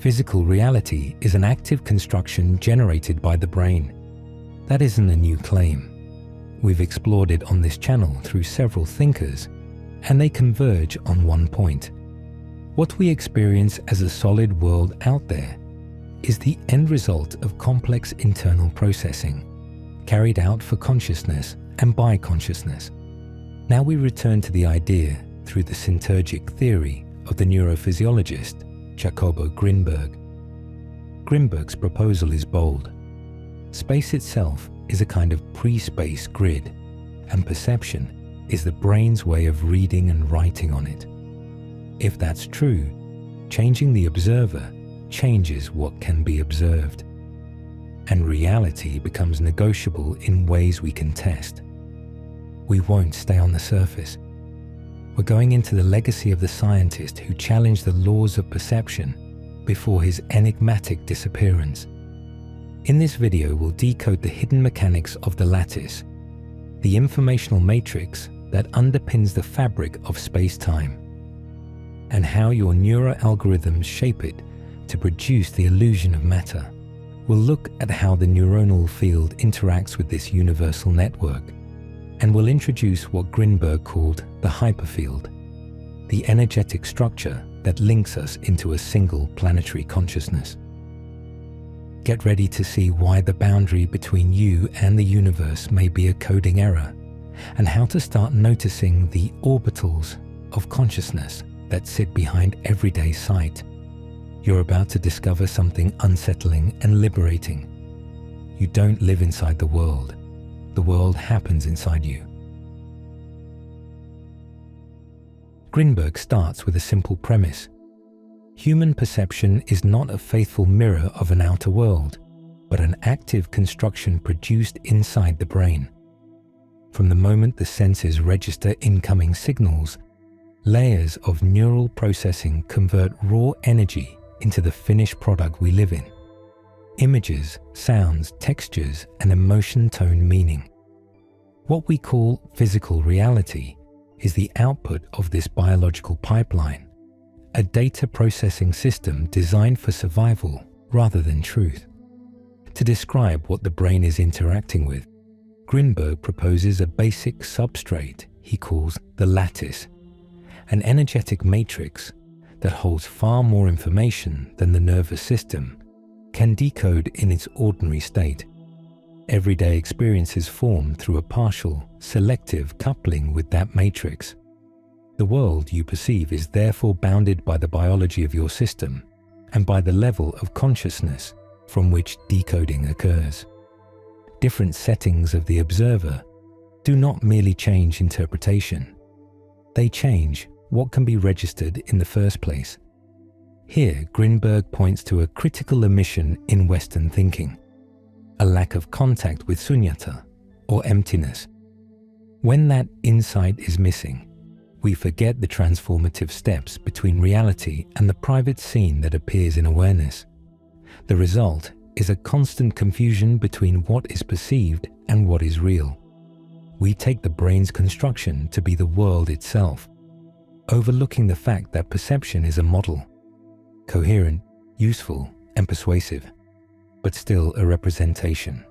Physical reality is an active construction generated by the brain. That isn't a new claim. We've explored it on this channel through several thinkers, and they converge on one point. What we experience as a solid world out there is the end result of complex internal processing, carried out for consciousness and by consciousness. Now we return to the idea through the Syntergic Theory of the neurophysiologist Jacobo Grinberg. Grinberg's proposal is bold. Space itself is a kind of pre-space grid, and perception is the brain's way of reading and writing on it. If that's true, changing the observer changes what can be observed, and reality becomes negotiable in ways we can test. We won't stay on the surface. We're going into the legacy of the scientist who challenged the laws of perception before his enigmatic disappearance. In this video, we'll decode the hidden mechanics of the lattice, the informational matrix that underpins the fabric of space-time, and how your neuroalgorithms shape it to produce the illusion of matter. We'll look at how the neuronal field interacts with this universal network, and we'll introduce what Grinberg called the hyperfield, the energetic structure that links us into a single planetary consciousness. Get ready to see why the boundary between you and the universe may be a coding error, and how to start noticing the orbitals of consciousness that sit behind everyday sight. You're about to discover something unsettling and liberating. You don't live inside the world happens inside you. Grinberg starts with a simple premise. Human perception is not a faithful mirror of an outer world, but an active construction produced inside the brain. From the moment the senses register incoming signals, layers of neural processing convert raw energy into the finished product we live in. Images, sounds, textures, and emotion tone meaning. What we call physical reality is the output of this biological pipeline, a data processing system designed for survival rather than truth. To describe what the brain is interacting with, Grinberg proposes a basic substrate he calls the lattice, an energetic matrix that holds far more information than the nervous system can decode in its ordinary state. Everyday experiences form through a partial, selective coupling with that matrix. The world you perceive is therefore bounded by the biology of your system and by the level of consciousness from which decoding occurs. Different settings of the observer do not merely change interpretation. They change what can be registered in the first place. Here, Grinberg points to a critical omission in Western thinking, a lack of contact with Sunyata, or emptiness. When that insight is missing, we forget the transformative steps between reality and the private scene that appears in awareness. The result is a constant confusion between what is perceived and what is real. We take the brain's construction to be the world itself, overlooking the fact that perception is a model, coherent, useful, and persuasive, but still a representation.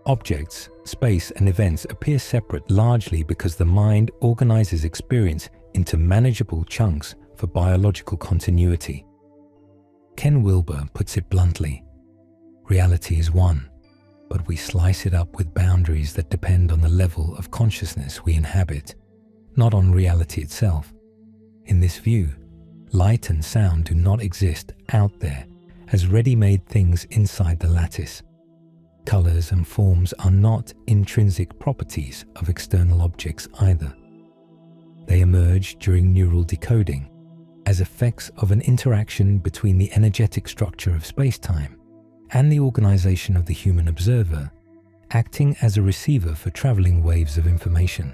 Objects, space, and events appear separate largely because the mind organizes experience into manageable chunks for biological continuity. Ken Wilber puts it bluntly, reality is one, but we slice it up with boundaries that depend on the level of consciousness we inhabit, not on reality itself. In this view, light and sound do not exist out there as ready-made things inside the lattice. Colors and forms are not intrinsic properties of external objects either. They emerge during neural decoding as effects of an interaction between the energetic structure of space-time and the organization of the human observer, acting as a receiver for traveling waves of information.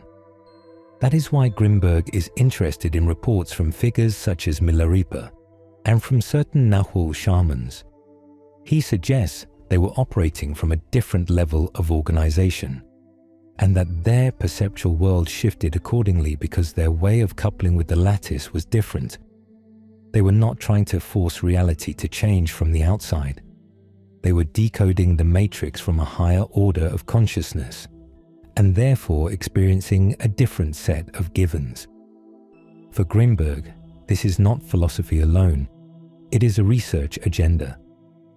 That is why Grinberg is interested in reports from figures such as Milarepa and from certain Nahual shamans. He suggests they were operating from a different level of organization, and that their perceptual world shifted accordingly because their way of coupling with the lattice was different. They were not trying to force reality to change from the outside. They were decoding the matrix from a higher order of consciousness, and therefore experiencing a different set of givens. For Grinberg, this is not philosophy alone. It is a research agenda.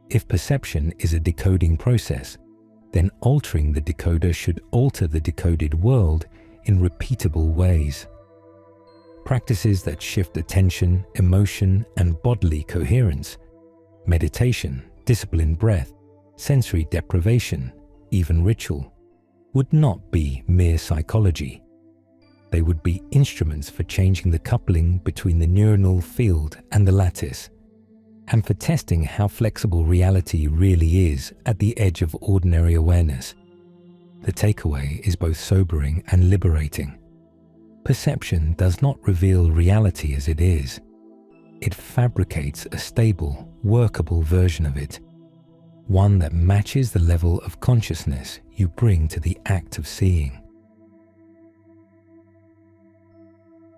If perception is a decoding process, then altering the decoder should alter the decoded world in repeatable ways. Practices that shift attention, emotion, and bodily coherence, meditation, disciplined breath, sensory deprivation, even ritual, would not be mere psychology. They would be instruments for changing the coupling between the neuronal field and the lattice, and for testing how flexible reality really is at the edge of ordinary awareness. The takeaway is both sobering and liberating. Perception does not reveal reality as it is. It fabricates a stable, workable version of it, one that matches the level of consciousness you bring to the act of seeing.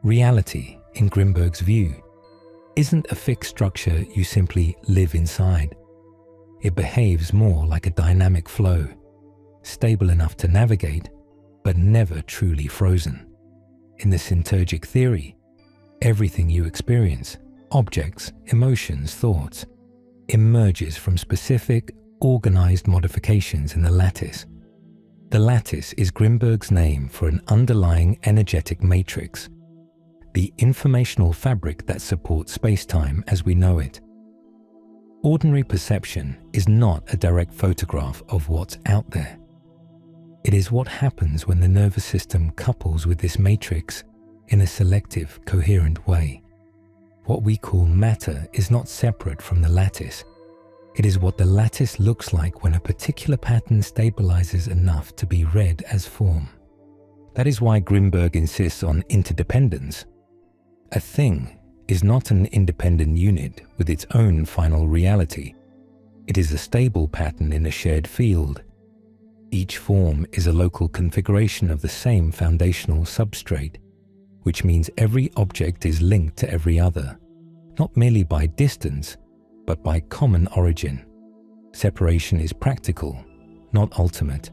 Reality, in Grinberg's view, isn't a fixed structure you simply live inside. It behaves more like a dynamic flow, stable enough to navigate, but never truly frozen. In the Syntergic Theory, everything you experience, objects, emotions, thoughts, emerges from specific, organized modifications in the lattice. The lattice is Grinberg's name for an underlying energetic matrix, the informational fabric that supports space-time as we know it. Ordinary perception is not a direct photograph of what's out there. It is what happens when the nervous system couples with this matrix in a selective, coherent way. What we call matter is not separate from the lattice. It is what the lattice looks like when a particular pattern stabilizes enough to be read as form. That is why Grinberg insists on interdependence. A thing is not an independent unit with its own final reality. It is a stable pattern in a shared field. Each form is a local configuration of the same foundational substrate, which means every object is linked to every other, not merely by distance, but by common origin. Separation is practical, not ultimate.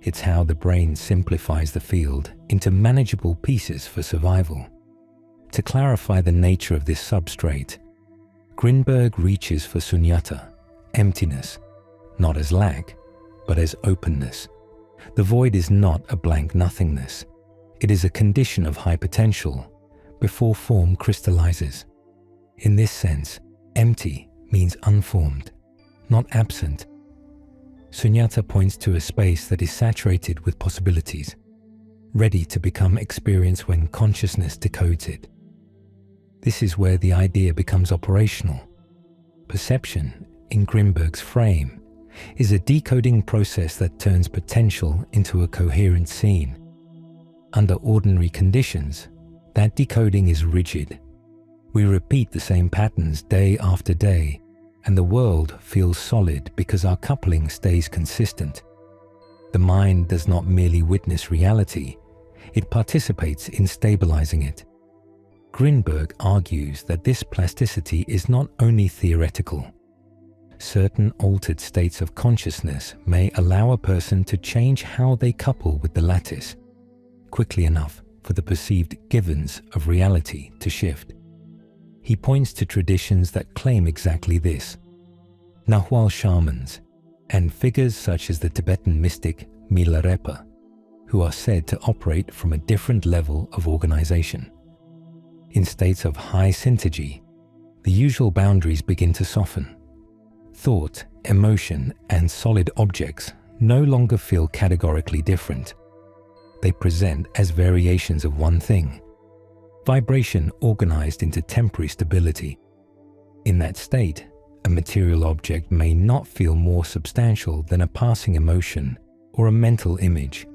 It's how the brain simplifies the field into manageable pieces for survival. To clarify the nature of this substrate, Grinberg reaches for Sunyata, emptiness, not as lack, but as openness. The void is not a blank nothingness. It is a condition of high potential before form crystallizes. In this sense, empty means unformed, not absent. Sunyata points to a space that is saturated with possibilities, ready to become experience when consciousness decodes it. This is where the idea becomes operational. Perception, in Grinberg's frame, is a decoding process that turns potential into a coherent scene. Under ordinary conditions, that decoding is rigid. We repeat the same patterns day after day, and the world feels solid because our coupling stays consistent. The mind does not merely witness reality, it participates in stabilizing it. Grinberg argues that this plasticity is not only theoretical. Certain altered states of consciousness may allow a person to change how they couple with the lattice, quickly enough for the perceived givens of reality to shift. He points to traditions that claim exactly this: Nahual shamans, and figures such as the Tibetan mystic Milarepa, who are said to operate from a different level of organization. In states of high syntergy, the usual boundaries begin to soften. Thought, emotion, and solid objects no longer feel categorically different. They present as variations of one thing, vibration organized into temporary stability. In that state, a material object may not feel more substantial than a passing emotion or a mental image.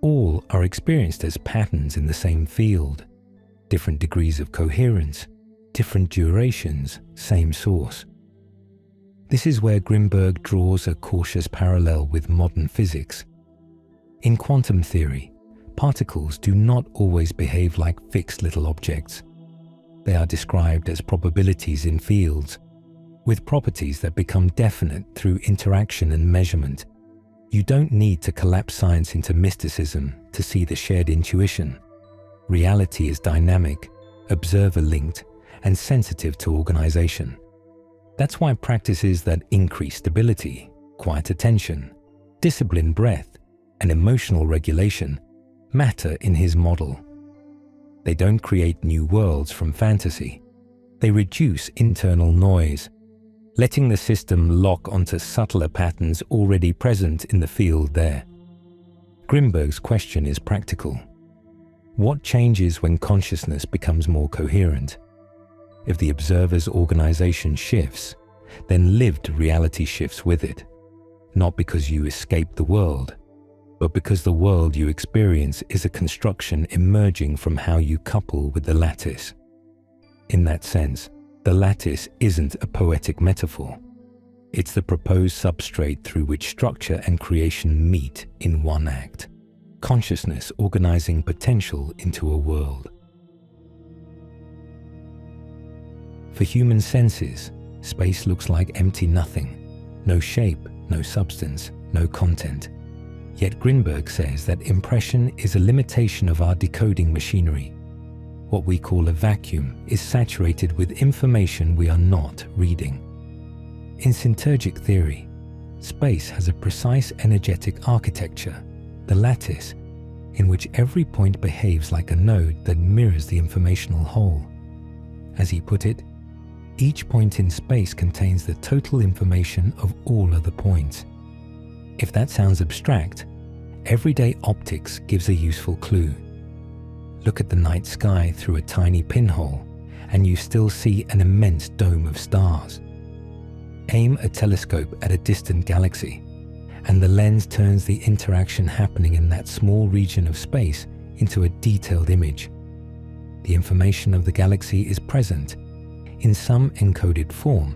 All are experienced as patterns in the same field, different degrees of coherence, different durations, same source. This is where Grinberg draws a cautious parallel with modern physics. In quantum theory, particles do not always behave like fixed little objects. They are described as probabilities in fields, with properties that become definite through interaction and measurement. You don't need to collapse science into mysticism to see the shared intuition. Reality is dynamic, observer-linked, and sensitive to organization. That's why practices that increase stability, quiet attention, disciplined breath, and emotional regulation matter in his model. They don't create new worlds from fantasy. They reduce internal noise, letting the system lock onto subtler patterns already present in the field there. Grinberg's question is practical. What changes when consciousness becomes more coherent? If the observer's organization shifts, then lived reality shifts with it, not because you escape the world, but because the world you experience is a construction emerging from how you couple with the lattice. In that sense, the lattice isn't a poetic metaphor. It's the proposed substrate through which structure and creation meet in one act, consciousness organizing potential into a world. For human senses, space looks like empty nothing, no shape, no substance, no content. Yet Grinberg says that impression is a limitation of our decoding machinery. What we call a vacuum is saturated with information we are not reading. In Syntergic Theory, space has a precise energetic architecture, the lattice, in which every point behaves like a node that mirrors the informational whole. As he put it, each point in space contains the total information of all other points. If that sounds abstract, everyday optics gives a useful clue. Look at the night sky through a tiny pinhole, and you still see an immense dome of stars. Aim a telescope at a distant galaxy, and the lens turns the interaction happening in that small region of space into a detailed image. The information of the galaxy is present, in some encoded form,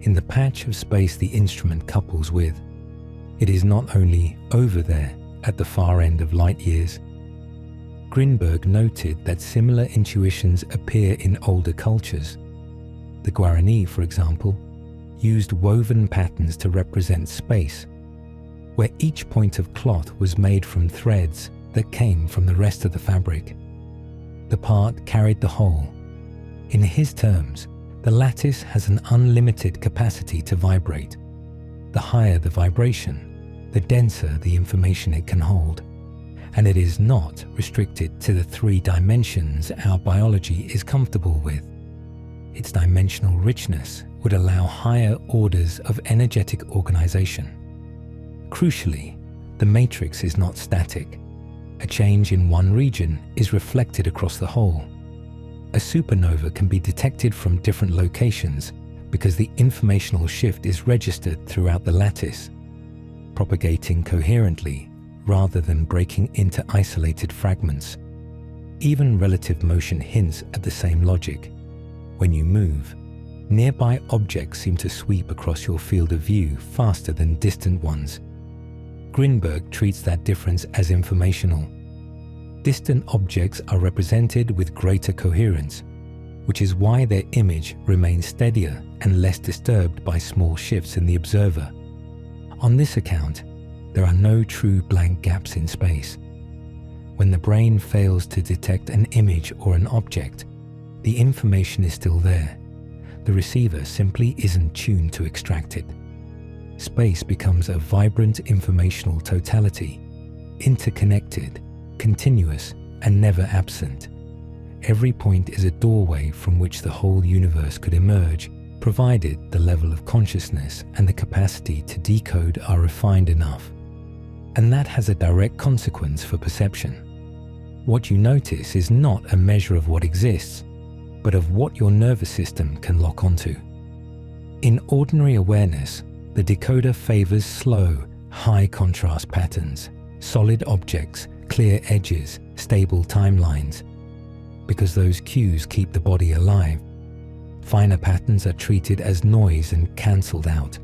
in the patch of space the instrument couples with. It is not only over there, at the far end of light years. Grinberg noted that similar intuitions appear in older cultures. The Guarani, for example, used woven patterns to represent space, where each point of cloth was made from threads that came from the rest of the fabric. The part carried the whole. In his terms, the lattice has an unlimited capacity to vibrate. The higher the vibration, the denser the information it can hold. And it is not restricted to the 3 dimensions our biology is comfortable with. Its dimensional richness would allow higher orders of energetic organization. Crucially, the matrix is not static. A change in one region is reflected across the whole. A supernova can be detected from different locations because the informational shift is registered throughout the lattice, propagating coherently rather than breaking into isolated fragments. Even relative motion hints at the same logic. When you move, nearby objects seem to sweep across your field of view faster than distant ones. Grinberg treats that difference as informational. Distant objects are represented with greater coherence, which is why their image remains steadier and less disturbed by small shifts in the observer. On this account, there are no true blank gaps in space. When the brain fails to detect an image or an object, the information is still there. The receiver simply isn't tuned to extract it. Space becomes a vibrant informational totality, interconnected, continuous, and never absent. Every point is a doorway from which the whole universe could emerge, provided the level of consciousness and the capacity to decode are refined enough. And that has a direct consequence for perception. What you notice is not a measure of what exists, but of what your nervous system can lock onto. In ordinary awareness, the decoder favors slow, high contrast patterns, solid objects, clear edges, stable timelines, because those cues keep the body alive. Finer patterns are treated as noise and cancelled out.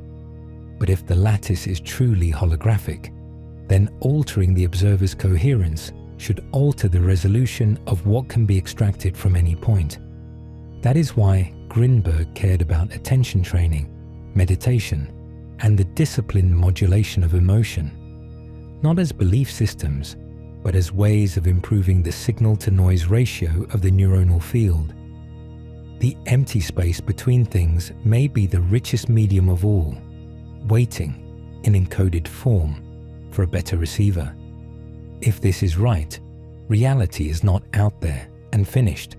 But if the lattice is truly holographic, then altering the observer's coherence should alter the resolution of what can be extracted from any point. That is why Grinberg cared about attention training, meditation, and the disciplined modulation of emotion, not as belief systems, but as ways of improving the signal-to-noise ratio of the neuronal field. The empty space between things may be the richest medium of all, waiting in encoded form for a better receiver. If this is right, reality is not out there and finished.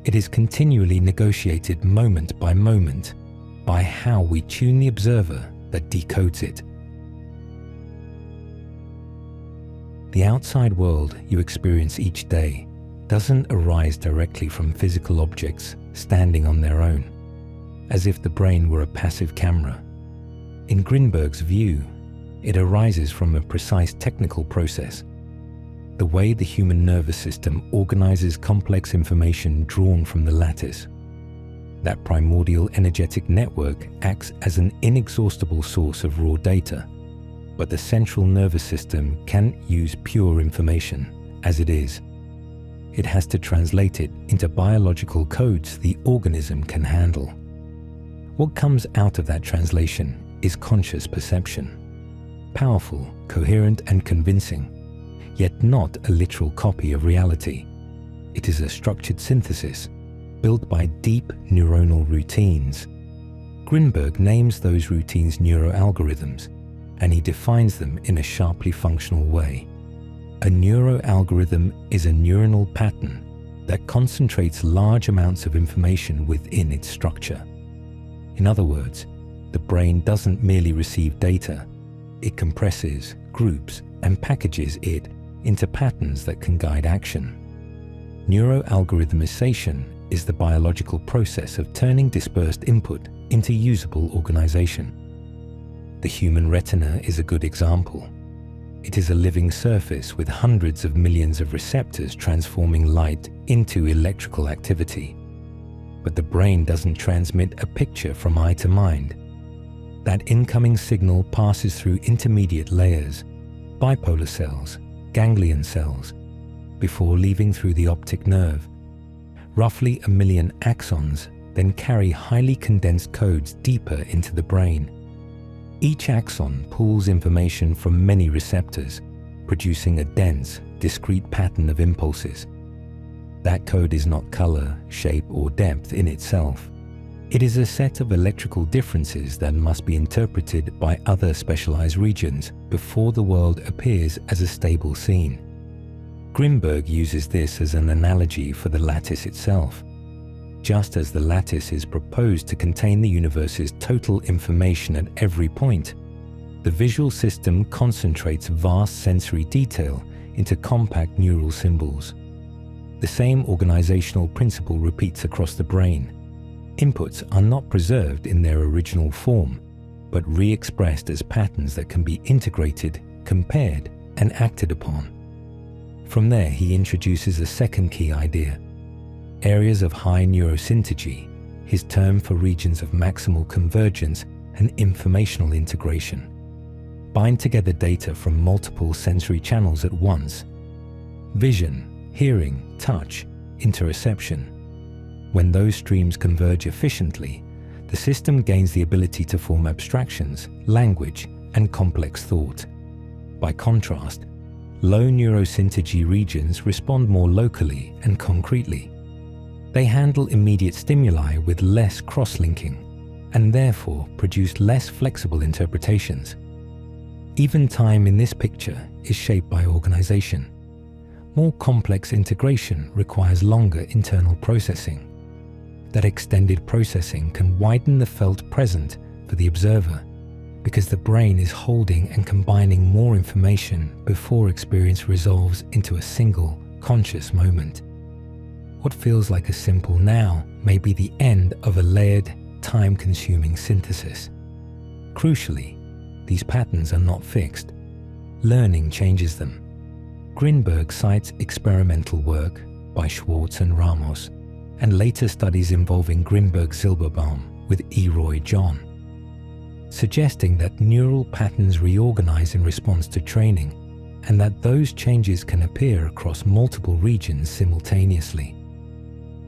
It is continually negotiated moment by moment by how we tune the observer that decodes it. The outside world you experience each day doesn't arise directly from physical objects standing on their own, as if the brain were a passive camera. In Grinberg's view, it arises from a precise technical process, the way the human nervous system organizes complex information drawn from the lattice. That primordial energetic network acts as an inexhaustible source of raw data, but the central nervous system can't use pure information as it is. It has to translate it into biological codes the organism can handle. What comes out of that translation is conscious perception, powerful, coherent, and convincing, yet not a literal copy of reality. It is a structured synthesis built by deep neuronal routines. Grinberg names those routines neuroalgorithms, and he defines them in a sharply functional way. A neuroalgorithm is a neuronal pattern that concentrates large amounts of information within its structure. In other words, the brain doesn't merely receive data, it compresses, groups, and packages it into patterns that can guide action. Neuroalgorithmization is the biological process of turning dispersed input into usable organization. The human retina is a good example. It is a living surface with hundreds of millions of receptors transforming light into electrical activity. But the brain doesn't transmit a picture from eye to mind. That incoming signal passes through intermediate layers, bipolar cells, ganglion cells, before leaving through the optic nerve. Roughly 1 million axons then carry highly condensed codes deeper into the brain. Each axon pulls information from many receptors, producing a dense, discrete pattern of impulses. That code is not color, shape, or depth in itself. It is a set of electrical differences that must be interpreted by other specialized regions before the world appears as a stable scene. Grinberg uses this as an analogy for the lattice itself. Just as the lattice is proposed to contain the universe's total information at every point, the visual system concentrates vast sensory detail into compact neural symbols. The same organizational principle repeats across the brain. Inputs are not preserved in their original form, but re-expressed as patterns that can be integrated, compared, and acted upon. From there, he introduces a second key idea: areas of high neurosynergy, his term for regions of maximal convergence and informational integration. Bind together data from multiple sensory channels at once: vision, hearing, touch, interoception. When those streams converge efficiently, the system gains the ability to form abstractions, language, and complex thought. By contrast, low neurosynergy regions respond more locally and concretely. They handle immediate stimuli with less cross-linking, and therefore produce less flexible interpretations. Even time in this picture is shaped by organization. More complex integration requires longer internal processing. That extended processing can widen the felt present for the observer, because the brain is holding and combining more information before experience resolves into a single, conscious moment. What feels like a simple now may be the end of a layered, time-consuming synthesis. Crucially, these patterns are not fixed. Learning changes them. Grinberg cites experimental work by Schwartz and Ramos, and later studies involving Grinberg-Silberbaum with E. Roy John, suggesting that neural patterns reorganize in response to training, and that those changes can appear across multiple regions simultaneously.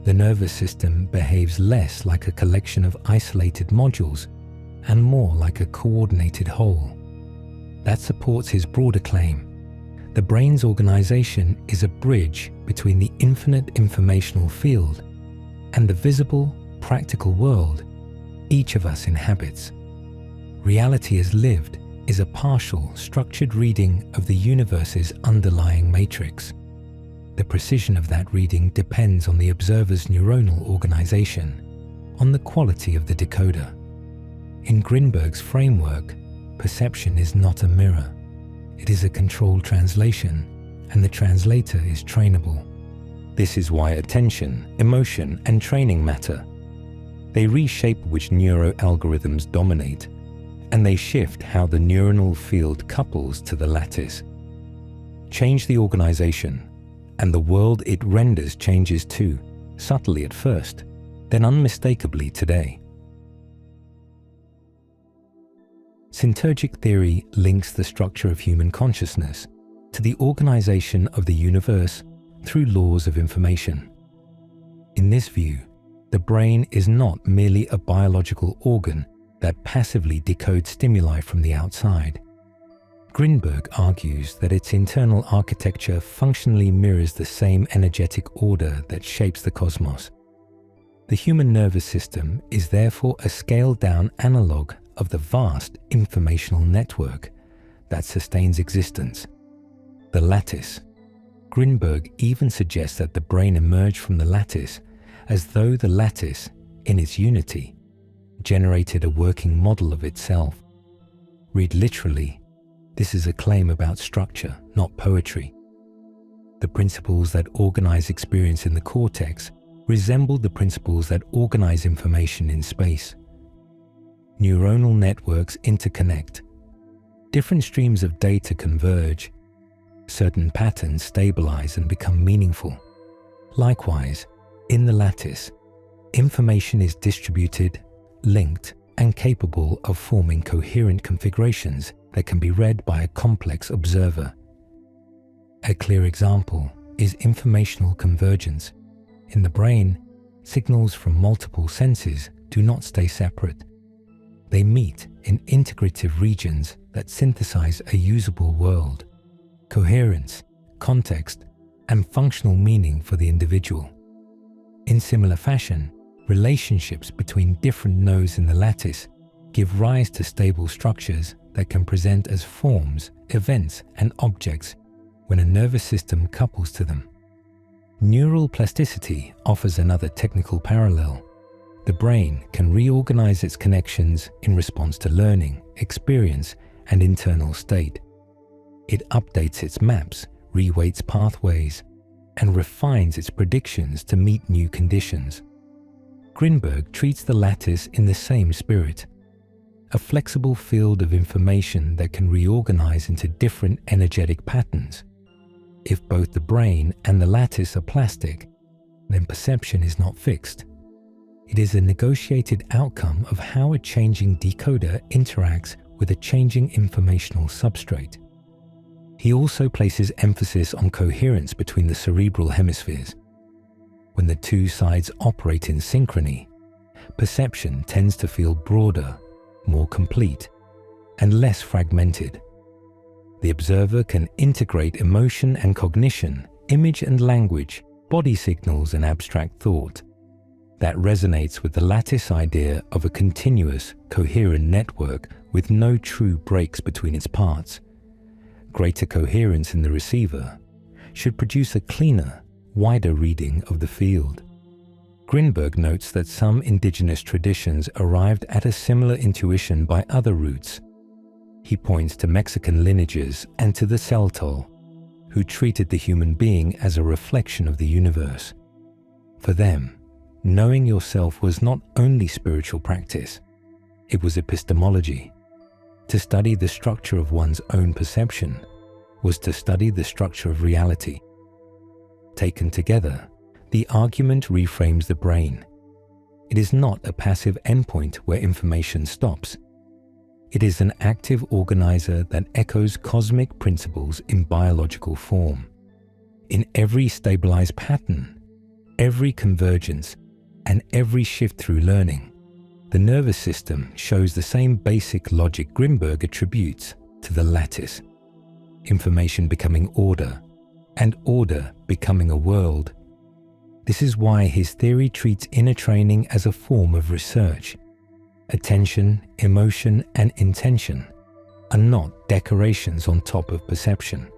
The nervous system behaves less like a collection of isolated modules and more like a coordinated whole. That supports his broader claim. The brain's organization is a bridge between the infinite informational field and the visible, practical world each of us inhabits. Reality as lived is a partial, structured reading of the universe's underlying matrix. The precision of that reading depends on the observer's neuronal organization, on the quality of the decoder. In Grinberg's framework, perception is not a mirror. It is a controlled translation, and the translator is trainable. This is why attention, emotion, and training matter. They reshape which neuroalgorithms dominate, and they shift how the neuronal field couples to the lattice. Change the organization, and the world it renders changes too, subtly at first, then unmistakably today. Syntergic theory links the structure of human consciousness to the organization of the universe through laws of information. In this view, the brain is not merely a biological organ that passively decodes stimuli from the outside. Grinberg argues that its internal architecture functionally mirrors the same energetic order that shapes the cosmos. The human nervous system is therefore a scaled-down analog of the vast informational network that sustains existence, the lattice. Grinberg even suggests that the brain emerged from the lattice as though the lattice, in its unity, generated a working model of itself. Read literally, this is a claim about structure, not poetry. The principles that organize experience in the cortex resemble the principles that organize information in space. Neuronal networks interconnect. Different streams of data converge. Certain patterns stabilize and become meaningful. Likewise, in the lattice, information is distributed, linked, and capable of forming coherent configurations that can be read by a complex observer. A clear example is informational convergence. In the brain, signals from multiple senses do not stay separate. They meet in integrative regions that synthesize a usable world, coherence, context, and functional meaning for the individual. In similar fashion, relationships between different nodes in the lattice give rise to stable structures that can present as forms, events, and objects when a nervous system couples to them. Neural plasticity offers another technical parallel. The brain can reorganize its connections in response to learning, experience, and internal state. It updates its maps, reweights pathways, and refines its predictions to meet new conditions. Grinberg treats the lattice in the same spirit, a flexible field of information that can reorganize into different energetic patterns. If both the brain and the lattice are plastic, then perception is not fixed. It is a negotiated outcome of how a changing decoder interacts with a changing informational substrate. He also places emphasis on coherence between the cerebral hemispheres. When the two sides operate in synchrony, perception tends to feel broader, more complete, and less fragmented. The observer can integrate emotion and cognition, image and language, body signals and abstract thought. That resonates with the lattice idea of a continuous, coherent network with no true breaks between its parts. Greater coherence in the receiver should produce a cleaner, wider reading of the field. Grinberg notes that some indigenous traditions arrived at a similar intuition by other routes. He points to Mexican lineages and to the Celtal, who treated the human being as a reflection of the universe. For them, knowing yourself was not only spiritual practice, it was epistemology. To study the structure of one's own perception was to study the structure of reality. Taken together, the argument reframes the brain. It is not a passive endpoint where information stops. It is an active organizer that echoes cosmic principles in biological form. In every stabilized pattern, every convergence, and every shift through learning, the nervous system shows the same basic logic Grinberg attributes to the lattice: information becoming order, and order becoming a world. This is why his theory treats inner training as a form of research. Attention, emotion, and intention are not decorations on top of perception.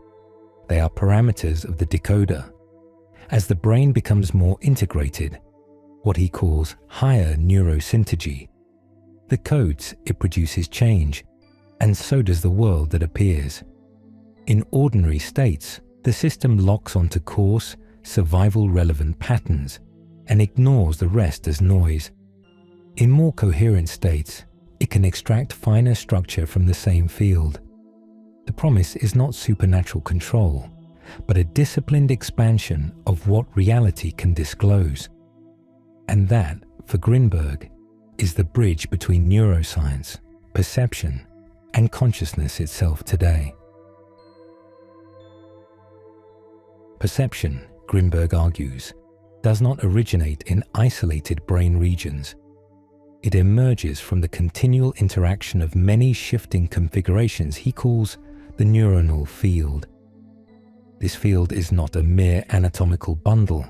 They are parameters of the decoder. As the brain becomes more integrated, what he calls higher neurosynergy, the codes it produces change, and so does the world that appears. In ordinary states, the system locks onto coarse, survival-relevant patterns and ignores the rest as noise. In more coherent states, it can extract finer structure from the same field. The promise is not supernatural control, but a disciplined expansion of what reality can disclose. And that, for Grinberg, is the bridge between neuroscience, perception, and consciousness itself today. Perception, Grinberg argues, does not originate in isolated brain regions. It emerges from the continual interaction of many shifting configurations he calls the neuronal field. This field is not a mere anatomical bundle.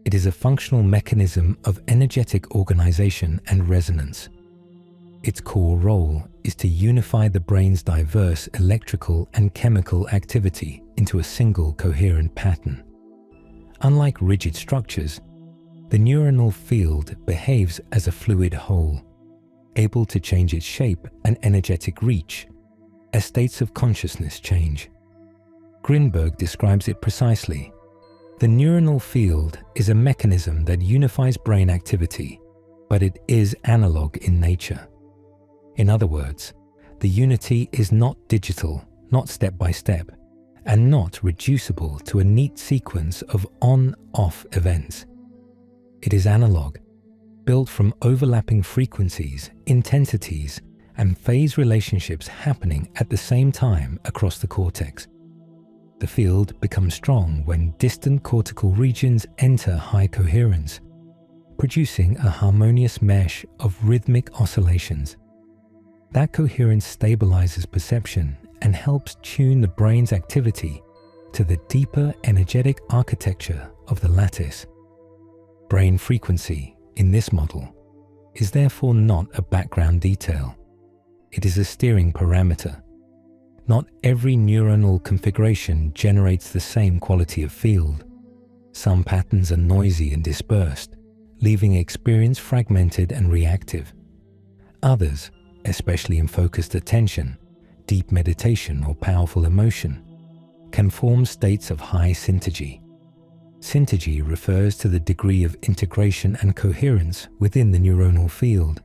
It is a functional mechanism of energetic organization and resonance. Its core role is to unify the brain's diverse electrical and chemical activity into a single coherent pattern. Unlike rigid structures, the neuronal field behaves as a fluid whole, able to change its shape and energetic reach as states of consciousness change. Grinberg describes it precisely. The neuronal field is a mechanism that unifies brain activity, but it is analog in nature. In other words, the unity is not digital, not step by step, and not reducible to a neat sequence of on-off events. It is analog, built from overlapping frequencies, intensities, and phase relationships happening at the same time across the cortex. The field becomes strong when distant cortical regions enter high coherence, producing a harmonious mesh of rhythmic oscillations. That coherence stabilizes perception and helps tune the brain's activity to the deeper energetic architecture of the lattice. Brain frequency, in this model, is therefore not a background detail. It is a steering parameter. Not every neuronal configuration generates the same quality of field. Some patterns are noisy and dispersed, leaving experience fragmented and reactive. Others, especially in focused attention, deep meditation, or powerful emotion, can form states of high syntergy. Syntergy refers to the degree of integration and coherence within the neuronal field.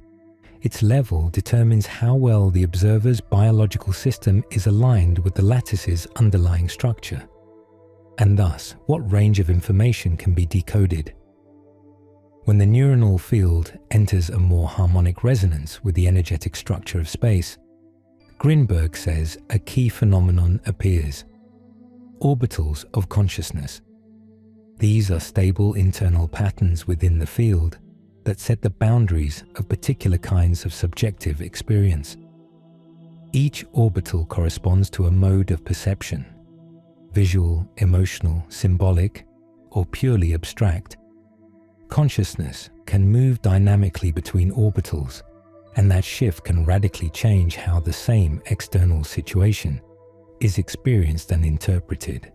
Its level determines how well the observer's biological system is aligned with the lattice's underlying structure, and thus what range of information can be decoded. When the neuronal field enters a more harmonic resonance with the energetic structure of space, Grinberg says a key phenomenon appears: orbitals of consciousness. These are stable internal patterns within the field that set the boundaries of particular kinds of subjective experience. Each orbital corresponds to a mode of perception: visual, emotional, symbolic, or purely abstract. Consciousness can move dynamically between orbitals, and that shift can radically change how the same external situation is experienced and interpreted.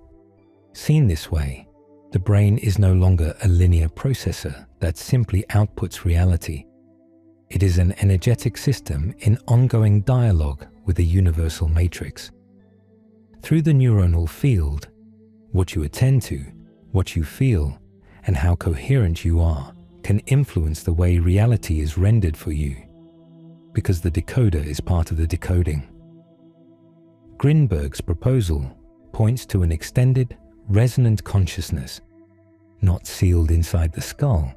Seen this way, the brain is no longer a linear processor that simply outputs reality. It is an energetic system in ongoing dialogue with the universal matrix. Through the neuronal field, what you attend to, what you feel, and how coherent you are can influence the way reality is rendered for you, because the decoder is part of the decoding. Grinberg's proposal points to an extended, resonant consciousness, not sealed inside the skull,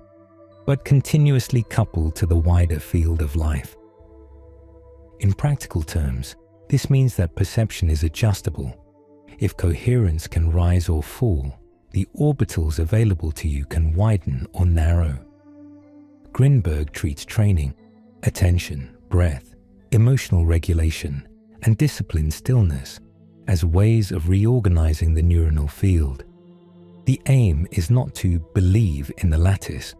but continuously coupled to the wider field of life. In practical terms, this means that perception is adjustable. If coherence can rise or fall, the orbitals available to you can widen or narrow. Grinberg treats training, attention, breath, emotional regulation, and disciplined stillness as ways of reorganizing the neuronal field. The aim is not to believe in the lattice,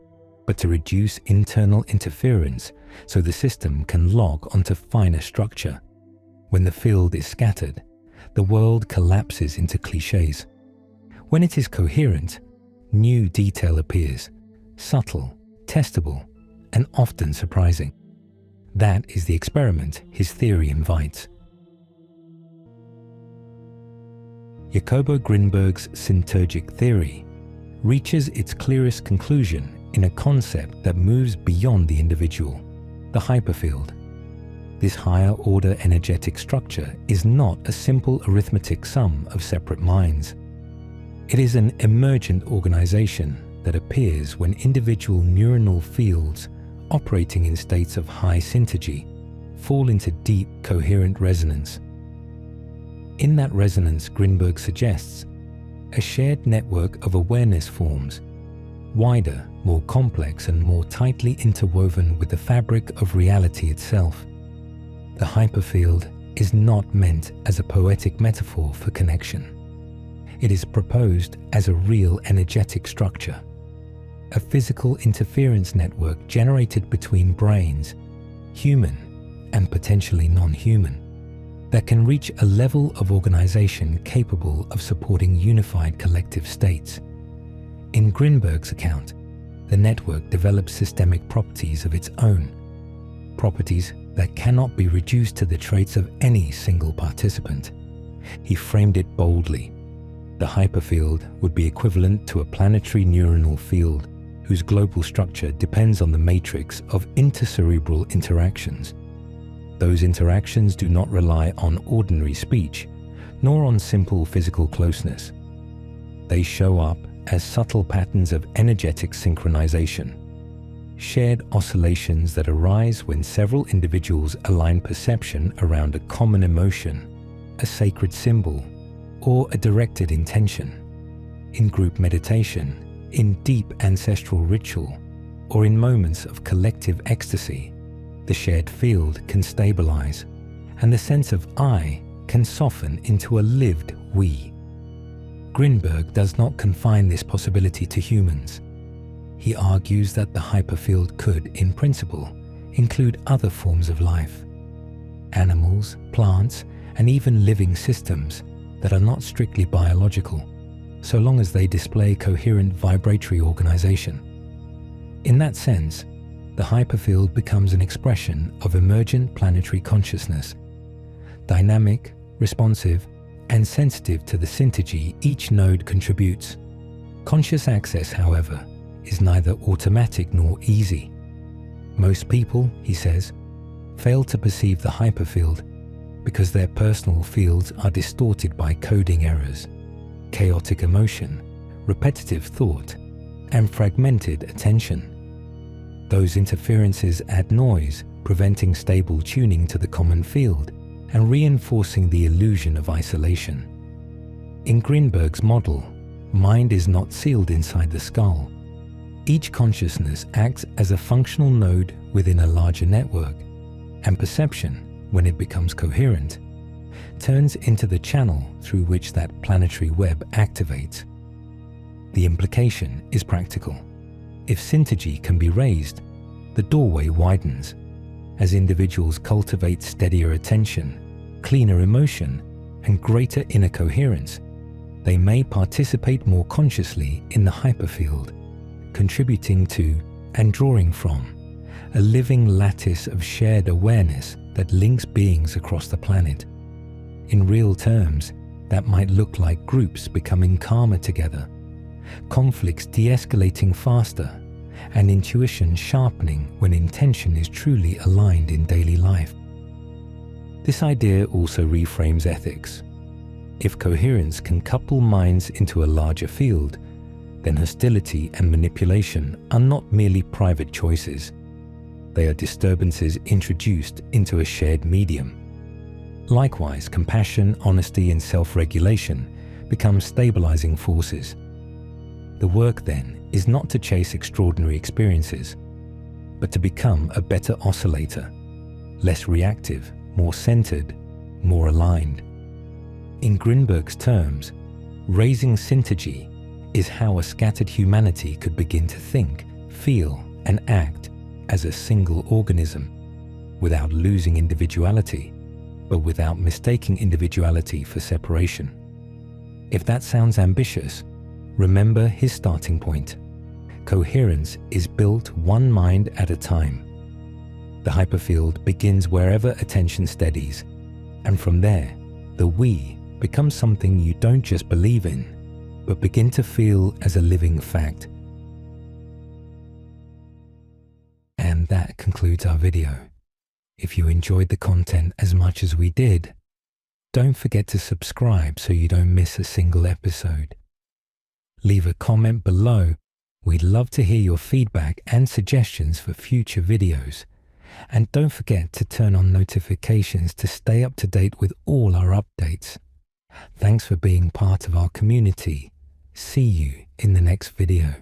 but to reduce internal interference so the system can log onto finer structure. When the field is scattered, the world collapses into cliches. When it is coherent, new detail appears, subtle, testable, and often surprising. That is the experiment his theory invites. Jacobo Grinberg's Syntergic Theory reaches its clearest conclusion in a concept that moves beyond the individual, the hyperfield. This higher-order energetic structure is not a simple arithmetic sum of separate minds. It is an emergent organization that appears when individual neuronal fields operating in states of high synergy fall into deep, coherent resonance. In that resonance, Grinberg suggests, a shared network of awareness forms, wider, more complex, and more tightly interwoven with the fabric of reality itself. The hyperfield is not meant as a poetic metaphor for connection. It is proposed as a real energetic structure, a physical interference network generated between brains, human and potentially non-human, that can reach a level of organization capable of supporting unified collective states. In Grinberg's account, the network develops systemic properties of its own, properties that cannot be reduced to the traits of any single participant. He framed it boldly. The hyperfield would be equivalent to a planetary neuronal field whose global structure depends on the matrix of intercerebral interactions. Those interactions do not rely on ordinary speech, nor on simple physical closeness. They show up as subtle patterns of energetic synchronization, shared oscillations that arise when several individuals align perception around a common emotion, a sacred symbol, or a directed intention. In group meditation, in deep ancestral ritual, or in moments of collective ecstasy, the shared field can stabilize, and the sense of I can soften into a lived we. Grinberg does not confine this possibility to humans. He argues that the hyperfield could, in principle, include other forms of life, animals, plants, and even living systems that are not strictly biological, so long as they display coherent vibratory organization. In that sense, the hyperfield becomes an expression of emergent planetary consciousness, dynamic, responsive, and sensitive to the synergy each node contributes. Conscious access, however, is neither automatic nor easy. Most people, he says, fail to perceive the hyperfield because their personal fields are distorted by coding errors, chaotic emotion, repetitive thought, and fragmented attention. Those interferences add noise, preventing stable tuning to the common field and reinforcing the illusion of isolation. In Grinberg's model, mind is not sealed inside the skull. Each consciousness acts as a functional node within a larger network, and perception, when it becomes coherent, turns into the channel through which that planetary web activates. The implication is practical. If synergy can be raised, the doorway widens. As individuals cultivate steadier attention, cleaner emotion, and greater inner coherence, they may participate more consciously in the hyperfield, contributing to and drawing from a living lattice of shared awareness that links beings across the planet. In real terms, that might look like groups becoming calmer together, conflicts de-escalating faster, and intuition sharpening when intention is truly aligned in daily life. This idea also reframes ethics. If coherence can couple minds into a larger field, then hostility and manipulation are not merely private choices. They are disturbances introduced into a shared medium. Likewise, compassion, honesty, and self-regulation become stabilizing forces. The work then is not to chase extraordinary experiences, but to become a better oscillator, less reactive, more centered, more aligned. In Grinberg's terms, raising synergy is how a scattered humanity could begin to think, feel, and act as a single organism, without losing individuality, but without mistaking individuality for separation. If that sounds ambitious, remember his starting point. Coherence is built one mind at a time. The hyperfield begins wherever attention steadies, and from there, the we becomes something you don't just believe in, but begin to feel as a living fact. And that concludes our video. If you enjoyed the content as much as we did, don't forget to subscribe so you don't miss a single episode. Leave a comment below. We'd love to hear your feedback and suggestions for future videos. And don't forget to turn on notifications to stay up to date with all our updates. Thanks for being part of our community. See you in the next video.